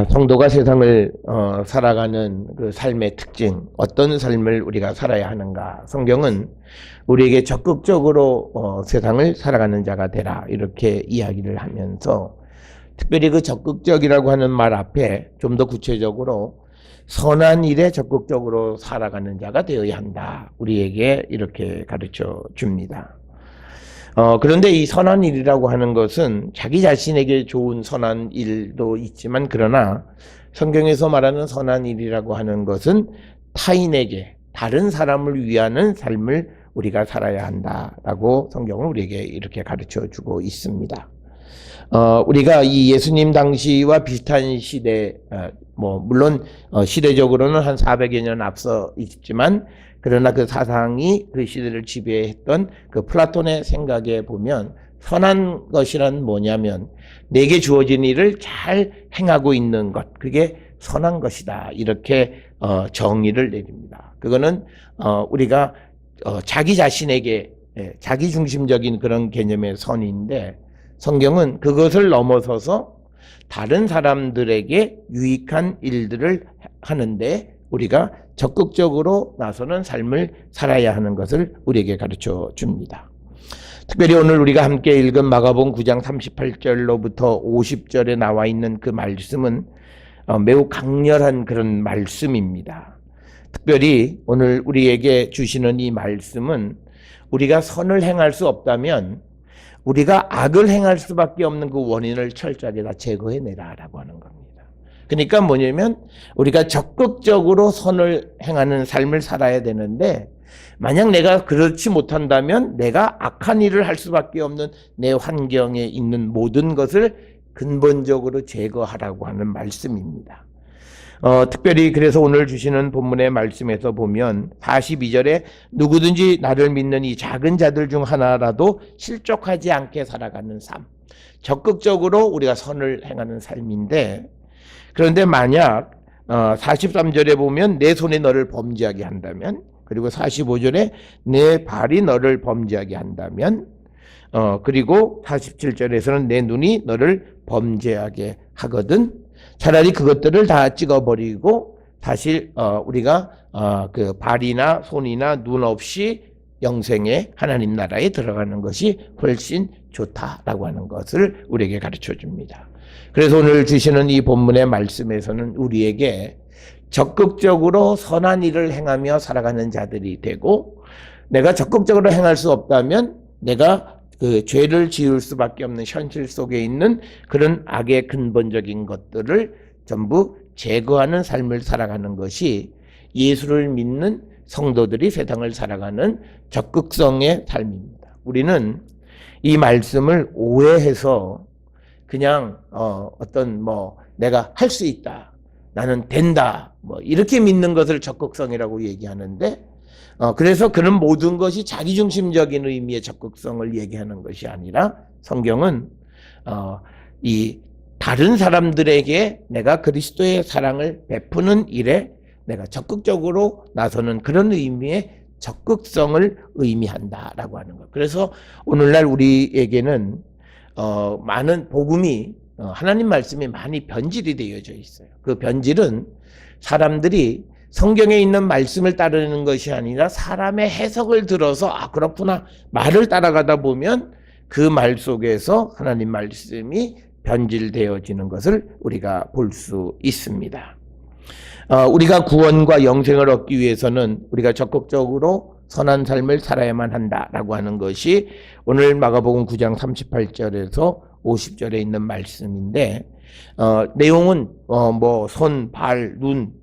성도가 세상을 살아가는 그 삶의 특징, 어떤 삶을 우리가 살아야 하는가. 성경은 우리에게 적극적으로 세상을 살아가는 자가 되라 이렇게 이야기를 하면서, 특별히 그 적극적이라고 하는 말 앞에 좀 더 구체적으로 선한 일에 적극적으로 살아가는 자가 되어야 한다, 우리에게 이렇게 가르쳐 줍니다. 그런데 이 선한 일이라고 하는 것은 자기 자신에게 좋은 선한 일도 있지만, 그러나 성경에서 말하는 선한 일이라고 하는 것은 타인에게, 다른 사람을 위하는 삶을 우리가 살아야 한다라고 성경은 우리에게 이렇게 가르쳐 주고 있습니다. 우리가 이 예수님 당시와 비슷한 시대, 물론 시대적으로는 한 400여 년 앞서 있지만, 그러나 그 사상이 그 시대를 지배했던 그 플라톤의 생각에 보면, 선한 것이란 뭐냐면 내게 주어진 일을 잘 행하고 있는 것, 그게 선한 것이다, 이렇게 정의를 내립니다. 그거는 우리가 자기 자신에게 자기 중심적인 그런 개념의 선인데, 성경은 그것을 넘어서서 다른 사람들에게 유익한 일들을 하는데 우리가 적극적으로 나서는 삶을 살아야 하는 것을 우리에게 가르쳐 줍니다. 특별히 오늘 우리가 함께 읽은 마가복음 9장 38절로부터 50절에 나와 있는 그 말씀은 매우 강렬한 그런 말씀입니다. 특별히 오늘 우리에게 주시는 이 말씀은, 우리가 선을 행할 수 없다면 우리가 악을 행할 수밖에 없는 그 원인을 철저하게 다 제거해내라라고 하는 겁니다. 그러니까 뭐냐면 우리가 적극적으로 선을 행하는 삶을 살아야 되는데, 만약 내가 그렇지 못한다면 내가 악한 일을 할 수밖에 없는 내 환경에 있는 모든 것을 근본적으로 제거하라고 하는 말씀입니다. 특별히 그래서 오늘 주시는 본문의 말씀에서 보면 42절에 누구든지 나를 믿는 이 작은 자들 중 하나라도 실족하지 않게 살아가는 삶, 적극적으로 우리가 선을 행하는 삶인데, 그런데 만약 43절에 보면 내 손이 너를 범죄하게 한다면, 그리고 45절에 내 발이 너를 범죄하게 한다면, 그리고 47절에서는 내 눈이 너를 범죄하게 하거든 차라리 그것들을 다 찍어버리고 사실 우리가 그 발이나 손이나 눈 없이 영생의 하나님 나라에 들어가는 것이 훨씬 좋다라고 하는 것을 우리에게 가르쳐 줍니다. 그래서 오늘 주시는 이 본문의 말씀에서는 우리에게 적극적으로 선한 일을 행하며 살아가는 자들이 되고, 내가 적극적으로 행할 수 없다면 내가 그 죄를 지을 수밖에 없는 현실 속에 있는 그런 악의 근본적인 것들을 전부 제거하는 삶을 살아가는 것이 예수를 믿는 성도들이 세상을 살아가는 적극성의 삶입니다. 우리는 이 말씀을 오해해서 그냥 어떤 내가 할 수 있다, 나는 된다, 이렇게 믿는 것을 적극성이라고 얘기하는데, 그래서 그런 모든 것이 자기중심적인 의미의 적극성을 얘기하는 것이 아니라, 성경은 이 다른 사람들에게 내가 그리스도의 사랑을 베푸는 일에 내가 적극적으로 나서는 그런 의미의 적극성을 의미한다라고 하는 것. 그래서 오늘날 우리에게는 많은 복음이, 하나님 말씀이 많이 변질이 되어져 있어요. 그 변질은 사람들이 성경에 있는 말씀을 따르는 것이 아니라 사람의 해석을 들어서 그렇구나 말을 따라가다 보면 그 말 속에서 하나님 말씀이 변질되어지는 것을 우리가 볼 수 있습니다. 우리가 구원과 영생을 얻기 위해서는 우리가 적극적으로 선한 삶을 살아야만 한다라고 하는 것이 오늘 마가복음 9장 38절에서 50절에 있는 말씀인데, 내용은 손, 발, 눈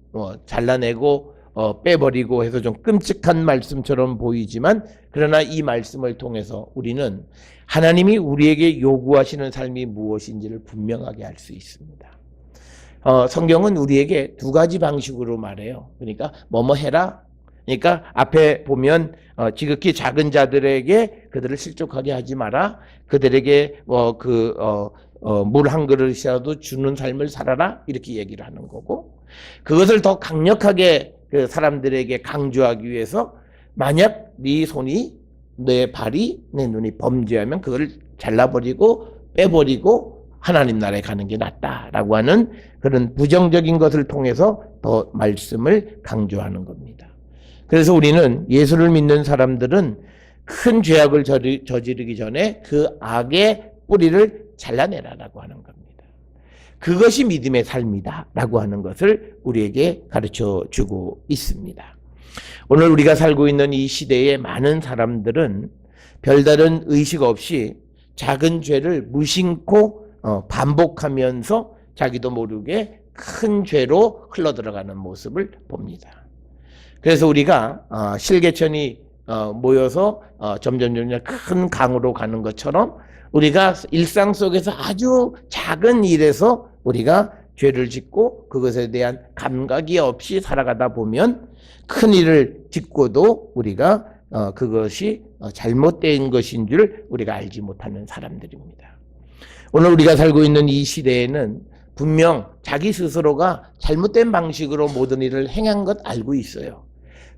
잘라내고 빼버리고 해서 좀 끔찍한 말씀처럼 보이지만, 그러나 이 말씀을 통해서 우리는 하나님이 우리에게 요구하시는 삶이 무엇인지를 분명하게 알 수 있습니다. 성경은 우리에게 두 가지 방식으로 말해요. 그러니까 뭐뭐 해라. 그러니까 앞에 보면 지극히 작은 자들에게 그들을 실족하게 하지 마라. 그들에게 물 한 그릇이라도 주는 삶을 살아라, 이렇게 얘기를 하는 거고, 그것을 더 강력하게 그 사람들에게 강조하기 위해서, 만약 네 손이, 내 발이, 내 눈이 범죄하면 그걸 잘라버리고 빼버리고 하나님 나라에 가는 게 낫다라고 하는 그런 부정적인 것을 통해서 더 말씀을 강조하는 겁니다. 그래서 우리는 예수를 믿는 사람들은 큰 죄악을 저지르기 전에 그 악의 뿌리를 잘라내라라고 하는 겁니다. 그것이 믿음의 삶이다라고 하는 것을 우리에게 가르쳐 주고 있습니다. 오늘 우리가 살고 있는 이 시대의 많은 사람들은 별다른 의식 없이 작은 죄를 무심코 반복하면서 자기도 모르게 큰 죄로 흘러들어가는 모습을 봅니다. 그래서 우리가 실개천이 모여서 점점 큰 강으로 가는 것처럼 우리가 일상 속에서 아주 작은 일에서 우리가 죄를 짓고 그것에 대한 감각이 없이 살아가다 보면 큰 일을 짓고도 우리가 그것이 잘못된 것인 줄 우리가 알지 못하는 사람들입니다. 오늘 우리가 살고 있는 이 시대에는 분명 자기 스스로가 잘못된 방식으로 모든 일을 행한 것 알고 있어요.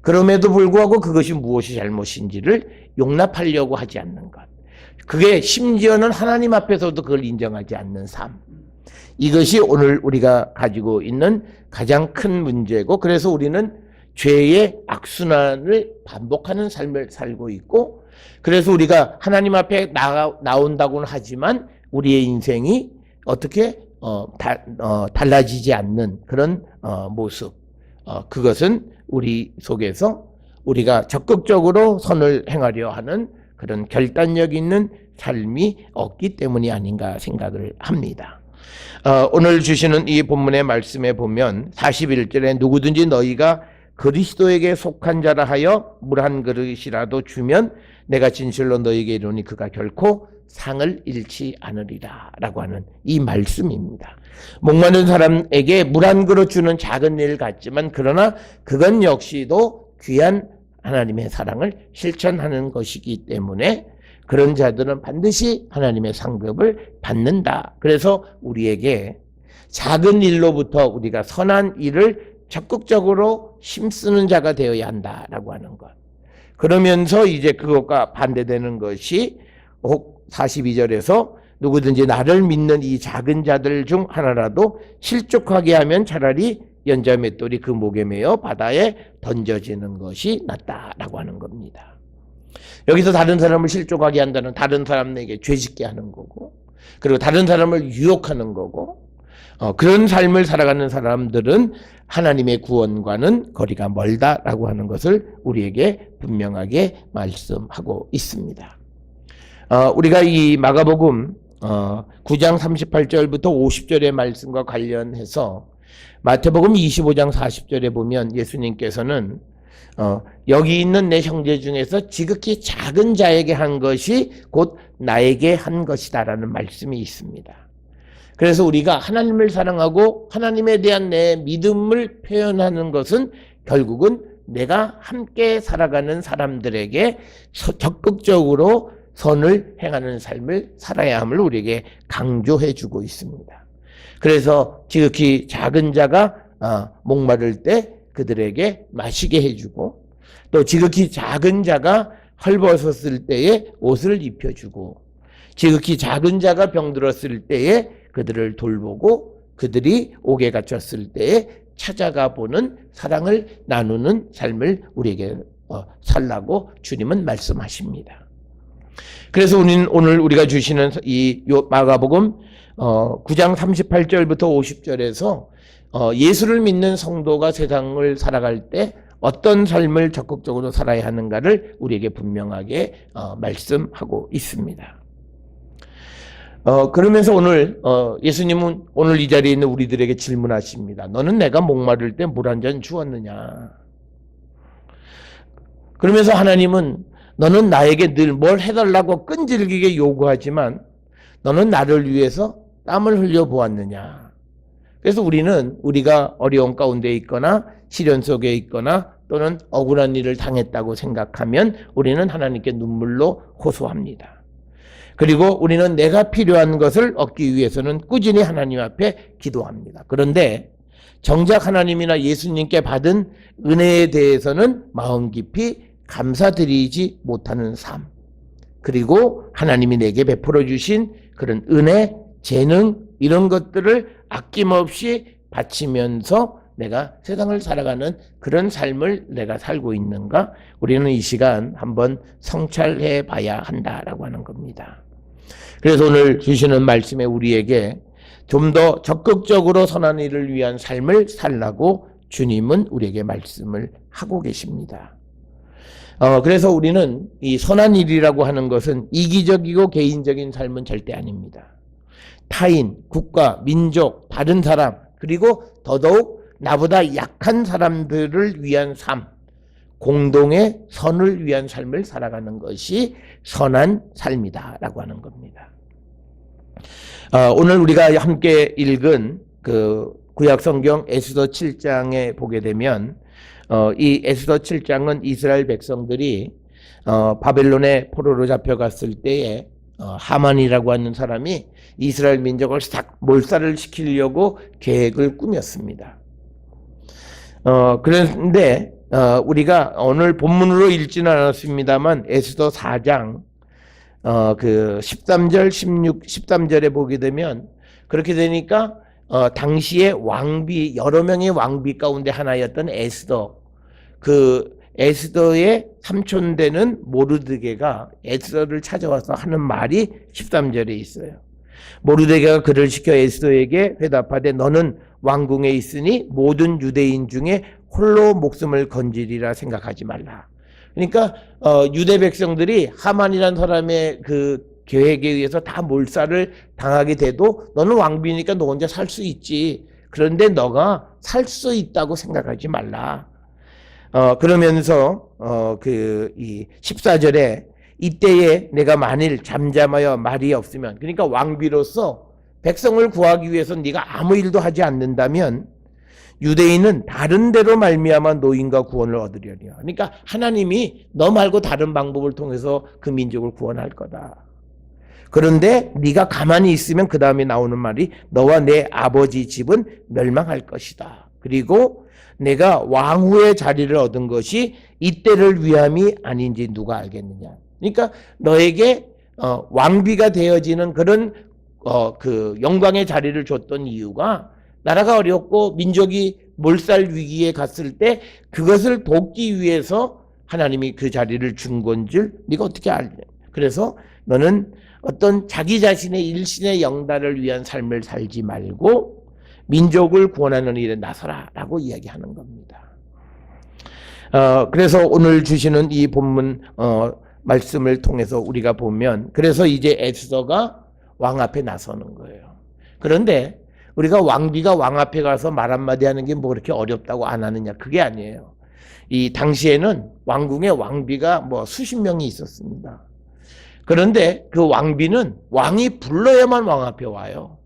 그럼에도 불구하고 그것이 무엇이 잘못인지를 용납하려고 하지 않는 것. 그게 심지어는 하나님 앞에서도 그걸 인정하지 않는 삶. 이것이 오늘 우리가 가지고 있는 가장 큰 문제고, 그래서 우리는 죄의 악순환을 반복하는 삶을 살고 있고, 그래서 우리가 하나님 앞에 나온다고는 하지만 우리의 인생이 어떻게 달라지지 않는 그런 모습. 그것은 우리 속에서 우리가 적극적으로 선을 행하려 하는 그런 결단력 있는 삶이 없기 때문이 아닌가 생각을 합니다. 오늘 주시는 이 본문의 말씀에 보면 41절에 누구든지 너희가 그리스도에게 속한 자라 하여 물 한 그릇이라도 주면 내가 진실로 너희에게 이르노니 그가 결코 상을 잃지 않으리라 라고 하는 이 말씀입니다. 목마른 사람에게 물 한 그릇 주는 작은 일 같지만 그러나 그건 역시도 귀한 하나님의 사랑을 실천하는 것이기 때문에 그런 자들은 반드시 하나님의 상급을 받는다. 그래서 우리에게 작은 일로부터 우리가 선한 일을 적극적으로 힘쓰는 자가 되어야 한다라고 하는 것. 그러면서 이제 그것과 반대되는 것이 42절에서 누구든지 나를 믿는 이 작은 자들 중 하나라도 실족하게 하면 차라리 연자 맷돌이 그 목에 매어 바다에 던져지는 것이 낫다라고 하는 겁니다. 여기서 다른 사람을 실족하게 한다는 다른 사람에게 죄짓게 하는 거고, 그리고 다른 사람을 유혹하는 거고, 그런 삶을 살아가는 사람들은 하나님의 구원과는 거리가 멀다라고 하는 것을 우리에게 분명하게 말씀하고 있습니다. 우리가 이 마가복음 9장 38절부터 50절의 말씀과 관련해서 마태복음 25장 40절에 보면 예수님께서는 여기 있는 내 형제 중에서 지극히 작은 자에게 한 것이 곧 나에게 한 것이다라는 말씀이 있습니다. 그래서 우리가 하나님을 사랑하고 하나님에 대한 내 믿음을 표현하는 것은 결국은 내가 함께 살아가는 사람들에게 적극적으로 선을 행하는 삶을 살아야 함을 우리에게 강조해 주고 있습니다. 그래서 지극히 작은 자가 목마를 때 그들에게 마시게 해주고, 또 지극히 작은 자가 헐벗었을 때에 옷을 입혀주고, 지극히 작은 자가 병들었을 때에 그들을 돌보고, 그들이 옥에 갇혔을 때에 찾아가 보는 사랑을 나누는 삶을 우리에게 살라고 주님은 말씀하십니다. 그래서 오늘 우리가 주시는 이 마가복음 9장 38절부터 50절에서 예수를 믿는 성도가 세상을 살아갈 때 어떤 삶을 적극적으로 살아야 하는가를 우리에게 분명하게 말씀하고 있습니다. 그러면서 오늘 예수님은 오늘 이 자리에 있는 우리들에게 질문하십니다. 너는 내가 목마를 때 물 한 잔 주었느냐? 그러면서 하나님은 너는 나에게 늘 뭘 해달라고 끈질기게 요구하지만 너는 나를 위해서 땀을 흘려 보았느냐? 그래서 우리가 어려움 가운데 있거나 시련 속에 있거나 또는 억울한 일을 당했다고 생각하면 우리는 하나님께 눈물로 호소합니다. 그리고 우리는 내가 필요한 것을 얻기 위해서는 꾸준히 하나님 앞에 기도합니다. 그런데 정작 하나님이나 예수님께 받은 은혜에 대해서는 마음 깊이 감사드리지 못하는 삶, 그리고 하나님이 내게 베풀어 주신 그런 은혜, 재능 이런 것들을 아낌없이 바치면서 내가 세상을 살아가는 그런 삶을 내가 살고 있는가? 우리는 이 시간 한번 성찰해 봐야 한다라고 하는 겁니다. 그래서 오늘 주시는 말씀에 우리에게 좀 더 적극적으로 선한 일을 위한 삶을 살라고 주님은 우리에게 말씀을 하고 계십니다. 그래서 우리는 이 선한 일이라고 하는 것은 이기적이고 개인적인 삶은 절대 아닙니다. 타인, 국가, 민족, 다른 사람, 그리고 더더욱 나보다 약한 사람들을 위한 삶, 공동의 선을 위한 삶을 살아가는 것이 선한 삶이다라고 하는 겁니다. 오늘 우리가 함께 읽은 그 구약 성경 에스더 7장에 보게 되면 이 에스더 7장은 이스라엘 백성들이 바벨론의 포로로 잡혀갔을 때에 하만이라고 하는 사람이 이스라엘 민족을 싹 몰살을 시키려고 계획을 꾸몄습니다. 그런데 우리가 오늘 본문으로 읽지는 않았습니다만 에스더 4장 그 13절, 16, 13절에 보게 되면 그렇게 되니까 당시에 왕비 여러 명의 왕비 가운데 하나였던 에스더, 그 에스더의 삼촌 되는 모르드게가 에스더를 찾아와서 하는 말이 13절에 있어요. 모르드게가 그를 시켜 에스더에게 회답하되 너는 왕궁에 있으니 모든 유대인 중에 홀로 목숨을 건지리라 생각하지 말라. 그러니까 유대 백성들이 하만이라는 사람의 그 계획에 의해서 다 몰살을 당하게 돼도 너는 왕비니까 너 혼자 살 수 있지. 그런데 너가 살 수 있다고 생각하지 말라. 그러면서 이 14절에 이때에 내가 만일 잠잠하여 말이 없으면, 그러니까 왕비로서 백성을 구하기 위해서 네가 아무 일도 하지 않는다면 유대인은 다른 데로 말미암아 노임과 구원을 얻으려니와. 그러니까 하나님이 너 말고 다른 방법을 통해서 그 민족을 구원할 거다. 그런데 네가 가만히 있으면 그 다음에 나오는 말이 너와 내 아버지 집은 멸망할 것이다. 그리고 내가 왕후의 자리를 얻은 것이 이때를 위함이 아닌지 누가 알겠느냐. 그러니까 너에게 왕비가 되어지는 그런 그 영광의 자리를 줬던 이유가 나라가 어렵고 민족이 몰살 위기에 갔을 때 그것을 돕기 위해서 하나님이 그 자리를 준 건 줄 네가 어떻게 알냐. 그래서 너는 어떤 자기 자신의 일신의 영달을 위한 삶을 살지 말고 민족을 구원하는 일에 나서라 라고 이야기하는 겁니다. 그래서 오늘 주시는 이 본문 말씀을 통해서 우리가 보면 그래서 이제 에스더가 왕 앞에 나서는 거예요. 그런데 우리가 왕비가 왕 앞에 가서 말 한마디 하는 게 뭐 그렇게 어렵다고 안 하느냐, 그게 아니에요. 이 당시에는 왕궁에 왕비가 뭐 수십 명이 있었습니다. 그런데 그 왕비는 왕이 불러야만 왕 앞에 와요.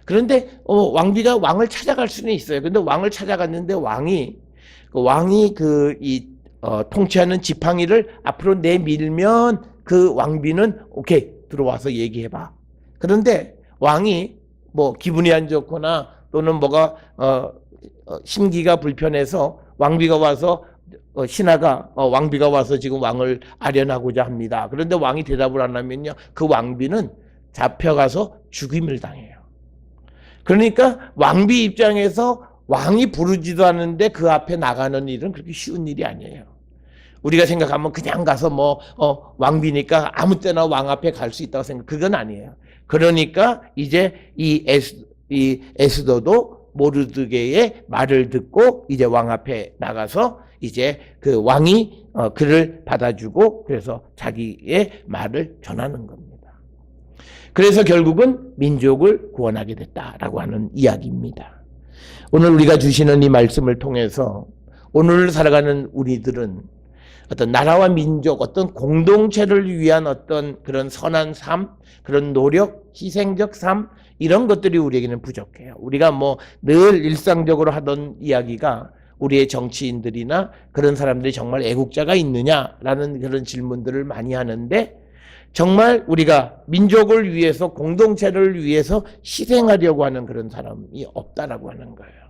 그런데 왕비가 왕을 찾아갈 수는 있어요. 근데 왕을 찾아갔는데 왕이 통치하는 지팡이를 앞으로 내밀면 그 왕비는 오케이 들어와서 얘기해봐. 그런데 왕이 뭐 기분이 안 좋거나 또는 뭐가 심기가 불편해서 왕비가 와서 신하가 왕비가 와서 지금 왕을 아련하고자 합니다. 그런데 왕이 대답을 안 하면요, 그 왕비는 잡혀가서 죽임을 당해요. 그러니까 왕비 입장에서 왕이 부르지도 않는데 그 앞에 나가는 일은 그렇게 쉬운 일이 아니에요. 우리가 생각하면 그냥 가서 왕비니까 아무 때나 왕 앞에 갈 수 있다고 생각, 그건 아니에요. 그러니까 이제 이 에스더도 모르드게의 말을 듣고 이제 왕 앞에 나가서 이제 그 왕이 그를 받아주고 그래서 자기의 말을 전하는 겁니다. 그래서 결국은 민족을 구원하게 됐다라고 하는 이야기입니다. 오늘 우리가 주시는 이 말씀을 통해서 오늘 살아가는 우리들은 어떤 나라와 민족, 어떤 공동체를 위한 어떤 그런 선한 삶, 그런 노력, 희생적 삶, 이런 것들이 우리에게는 부족해요. 우리가 늘 일상적으로 하던 이야기가 우리의 정치인들이나 그런 사람들이 정말 애국자가 있느냐라는 그런 질문들을 많이 하는데, 정말 우리가 민족을 위해서, 공동체를 위해서 희생하려고 하는 그런 사람이 없다라고 하는 거예요.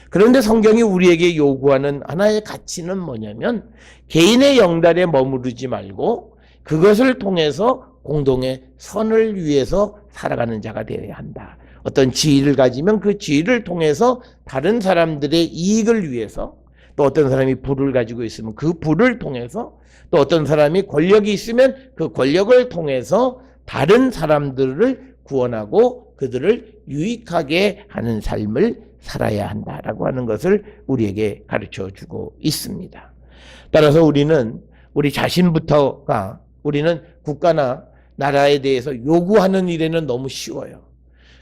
그런데 성경이 우리에게 요구하는 하나의 가치는 뭐냐면 개인의 영달에 머무르지 말고 그것을 통해서 공동의 선을 위해서 살아가는 자가 되어야 한다. 어떤 지위를 가지면 그 지위를 통해서 다른 사람들의 이익을 위해서, 또 어떤 사람이 부를 가지고 있으면 그 부를 통해서, 또 어떤 사람이 권력이 있으면 그 권력을 통해서 다른 사람들을 구원하고 그들을 유익하게 하는 삶을 살아야 한다라고 하는 것을 우리에게 가르쳐 주고 있습니다. 따라서 우리는 우리 자신부터가, 우리는 국가나 나라에 대해서 요구하는 일에는 너무 쉬워요.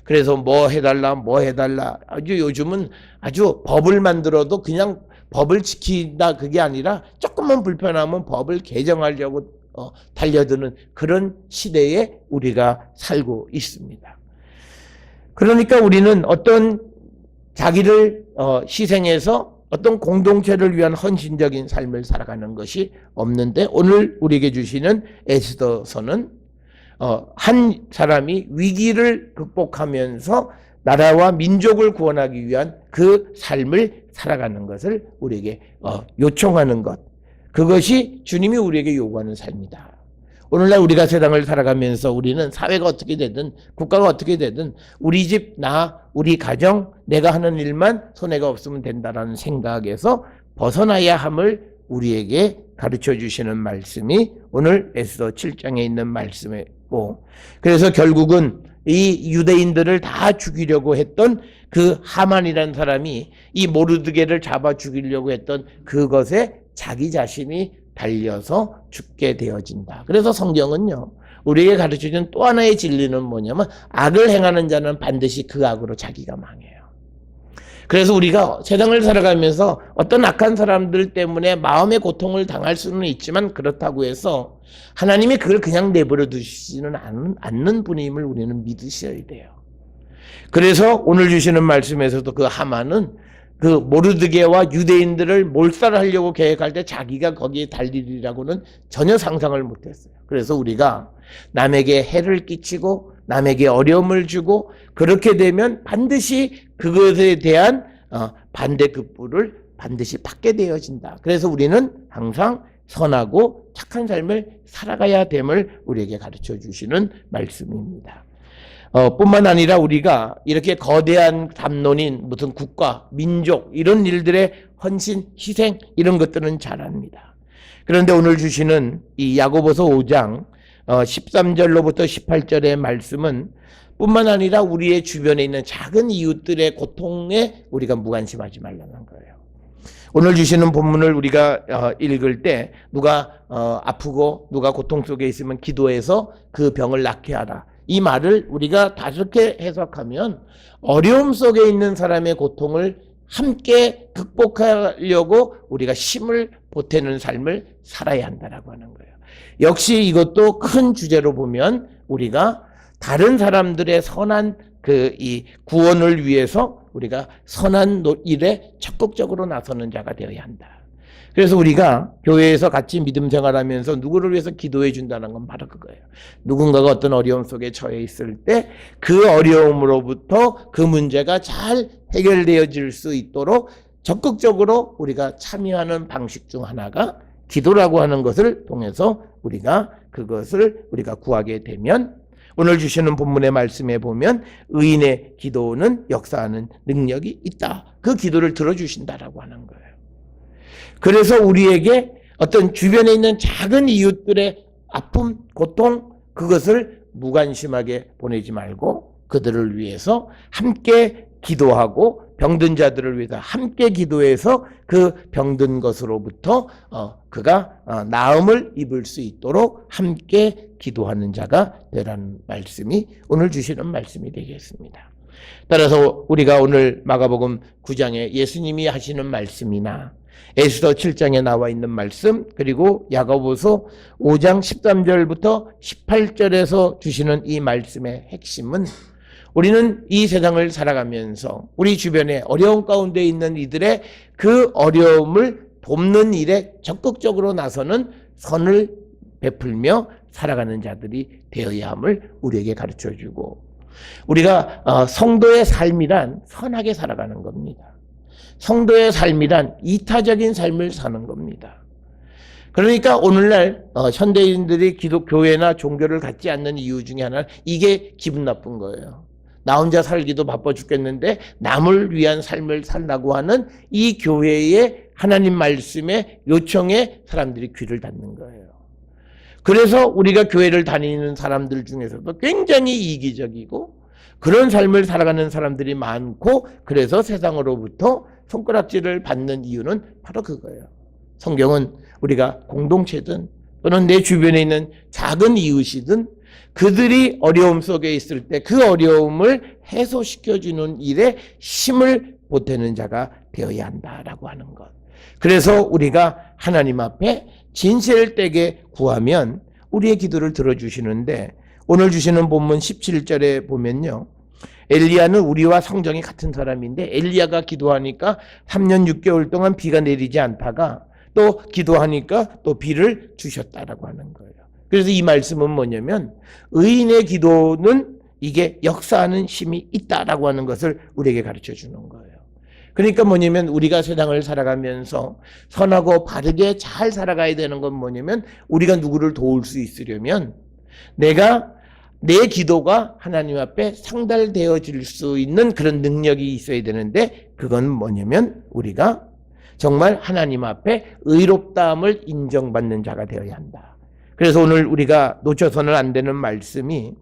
그래서 뭐 해달라. 아주 요즘은 아주 법을 만들어도 그냥 법을 지킨다 그게 아니라 조금만 불편하면 법을 개정하려고 달려드는 그런 시대에 우리가 살고 있습니다. 그러니까 우리는 어떤 자기를 희생해서 어떤 공동체를 위한 헌신적인 삶을 살아가는 것이 없는데, 오늘 우리에게 주시는 에스더서는 한 사람이 위기를 극복하면서 나라와 민족을 구원하기 위한 그 삶을 살아가는 것을 우리에게 요청하는 것, 그것이 주님이 우리에게 요구하는 삶이다. 오늘날 우리가 세상을 살아가면서 우리는 사회가 어떻게 되든 국가가 어떻게 되든 우리 집, 우리 가정, 내가 하는 일만 손해가 없으면 된다라는 생각에서 벗어나야 함을 우리에게 가르쳐 주시는 말씀이 오늘 에스더 7장에 있는 말씀이고, 그래서 결국은 이 유대인들을 다 죽이려고 했던 그 하만이라는 사람이 이 모르드게를 잡아 죽이려고 했던 그것에 자기 자신이 달려서 죽게 되어진다. 그래서 성경은요, 우리에게 가르쳐준 또 하나의 진리는 뭐냐면, 악을 행하는 자는 반드시 그 악으로 자기가 망해요. 그래서 우리가 세상을 살아가면서 어떤 악한 사람들 때문에 마음의 고통을 당할 수는 있지만, 그렇다고 해서 하나님이 그걸 그냥 내버려 두시지는 않는 분임을 우리는 믿으셔야 돼요. 그래서 오늘 주시는 말씀에서도 그 하만은 그 모르드게와 유대인들을 몰살하려고 계획할 때 자기가 거기에 달리리라고는 전혀 상상을 못했어요. 그래서 우리가 남에게 해를 끼치고 남에게 어려움을 주고 그렇게 되면 반드시 그것에 대한 반대급부를 반드시 받게 되어진다. 그래서 우리는 항상 선하고 착한 삶을 살아가야 됨을 우리에게 가르쳐 주시는 말씀입니다. 뿐만 아니라 우리가 이렇게 거대한 담론인 무슨 국가, 민족 이런 일들의 헌신, 희생 이런 것들은 잘 압니다. 그런데 오늘 주시는 이 야고보서 5장 13절로부터 18절의 말씀은 뿐만 아니라 우리의 주변에 있는 작은 이웃들의 고통에 우리가 무관심하지 말라는 거예요. 오늘 주시는 본문을 우리가 읽을 때 누가 아프고 누가 고통 속에 있으면 기도해서 그 병을 낫게 하라. 이 말을 우리가 다르게 해석하면 어려움 속에 있는 사람의 고통을 함께 극복하려고 우리가 힘을 보태는 삶을 살아야 한다라고 하는 거예요. 역시 이것도 큰 주제로 보면 우리가 다른 사람들의 선한 이 구원을 위해서 우리가 선한 일에 적극적으로 나서는 자가 되어야 한다. 그래서 우리가 교회에서 같이 믿음 생활하면서 누구를 위해서 기도해 준다는 건 바로 그거예요. 누군가가 어떤 어려움 속에 처해 있을 때 그 어려움으로부터 그 문제가 잘 해결되어질 수 있도록 적극적으로 우리가 참여하는 방식 중 하나가 기도라고 하는 것을 통해서 우리가 그것을 우리가 구하게 되면, 오늘 주시는 본문의 말씀에 보면 의인의 기도는 역사하는 능력이 있다. 그 기도를 들어주신다라고 하는 거예요. 그래서 우리에게 어떤 주변에 있는 작은 이웃들의 아픔, 고통, 그것을 무관심하게 보내지 말고 그들을 위해서 함께 기도하고 병든 자들을 위해서 함께 기도해서 그 병든 것으로부터 그가 나음을 입을 수 있도록 함께 기도하는 자가 되라는 말씀이 오늘 주시는 말씀이 되겠습니다. 따라서 우리가 오늘 마가복음 9장에 예수님이 하시는 말씀이나 에스더 7장에 나와 있는 말씀, 그리고 야고보서 5장 13절부터 18절에서 주시는 이 말씀의 핵심은, 우리는 이 세상을 살아가면서 우리 주변에 어려움 가운데 있는 이들의 그 어려움을 돕는 일에 적극적으로 나서는 선을 베풀며 살아가는 자들이 되어야 함을 우리에게 가르쳐주고, 우리가 성도의 삶이란 선하게 살아가는 겁니다. 성도의 삶이란 이타적인 삶을 사는 겁니다. 그러니까 오늘날 현대인들이 교회나 종교를 갖지 않는 이유 중에 하나는 이게 기분 나쁜 거예요. 나 혼자 살기도 바빠 죽겠는데 남을 위한 삶을 살라고 하는 이 교회의 하나님 말씀의 요청에 사람들이 귀를 닫는 거예요. 그래서 우리가 교회를 다니는 사람들 중에서도 굉장히 이기적이고 그런 삶을 살아가는 사람들이 많고, 그래서 세상으로부터 손가락질을 받는 이유는 바로 그거예요. 성경은 우리가 공동체든 또는 내 주변에 있는 작은 이웃이든 그들이 어려움 속에 있을 때 그 어려움을 해소시켜주는 일에 힘을 보태는 자가 되어야 한다라고 하는 것. 그래서 우리가 하나님 앞에 진실되게 구하면 우리의 기도를 들어주시는데, 오늘 주시는 본문 17절에 보면요, 엘리야는 우리와 성정이 같은 사람인데 엘리야가 기도하니까 3년 6개월 동안 비가 내리지 않다가 또 기도하니까 또 비를 주셨다라고 하는 거예요. 그래서 이 말씀은 뭐냐면 의인의 기도는 이게 역사하는 힘이 있다라고 하는 것을 우리에게 가르쳐 주는 거예요. 그러니까 뭐냐면 우리가 세상을 살아가면서 선하고 바르게 잘 살아가야 되는 건 뭐냐면, 우리가 누구를 도울 수 있으려면 내 기도가 하나님 앞에 상달되어질 수 있는 그런 능력이 있어야 되는데, 그건 뭐냐면 우리가 정말 하나님 앞에 의롭다함을 인정받는 자가 되어야 한다. 그래서 오늘 우리가 놓쳐서는 안 되는 말씀이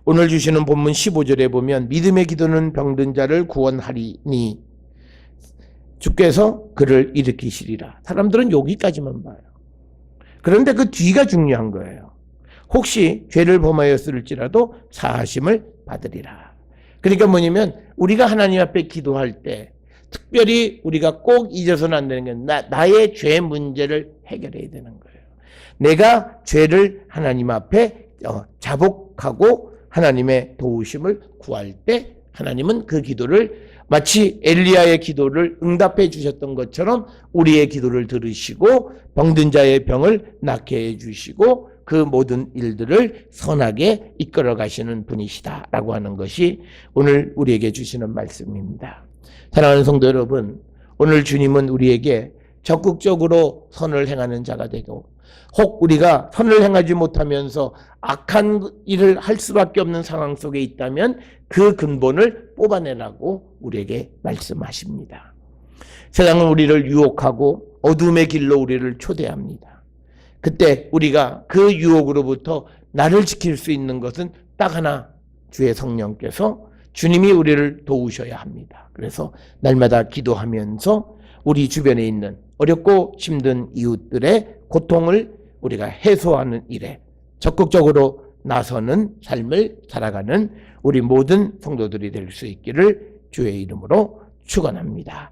오늘 주시는 본문 15절에 보면 믿음의 기도는 병든 자를 구원하리니 주께서 그를 일으키시리라. 사람들은 여기까지만 봐요. 그런데 그 뒤가 중요한 거예요. 혹시 죄를 범하였을지라도 사하심을 받으리라. 그러니까 뭐냐면 우리가 하나님 앞에 기도할 때 특별히 우리가 꼭 잊어서는 안 되는 게 나의 죄 문제를 해결해야 되는 거예요. 내가 죄를 하나님 앞에 자복하고 하나님의 도우심을 구할 때 하나님은 그 기도를 마치 엘리야의 기도를 응답해 주셨던 것처럼 우리의 기도를 들으시고 병든 자의 병을 낫게 해 주시고 그 모든 일들을 선하게 이끌어 가시는 분이시다라고 하는 것이 오늘 우리에게 주시는 말씀입니다. 사랑하는 성도 여러분, 오늘 주님은 우리에게 적극적으로 선을 행하는 자가 되고, 혹 우리가 선을 행하지 못하면서 악한 일을 할 수밖에 없는 상황 속에 있다면 그 근본을 뽑아내라고 우리에게 말씀하십니다. 세상은 우리를 유혹하고 어둠의 길로 우리를 초대합니다. 그때 우리가 그 유혹으로부터 나를 지킬 수 있는 것은 딱 하나, 주의 성령께서 주님이 우리를 도우셔야 합니다. 그래서 날마다 기도하면서 우리 주변에 있는 어렵고 힘든 이웃들의 고통을 우리가 해소하는 일에 적극적으로 나서는 삶을 살아가는 우리 모든 성도들이 될 수 있기를 주의 이름으로 축원합니다.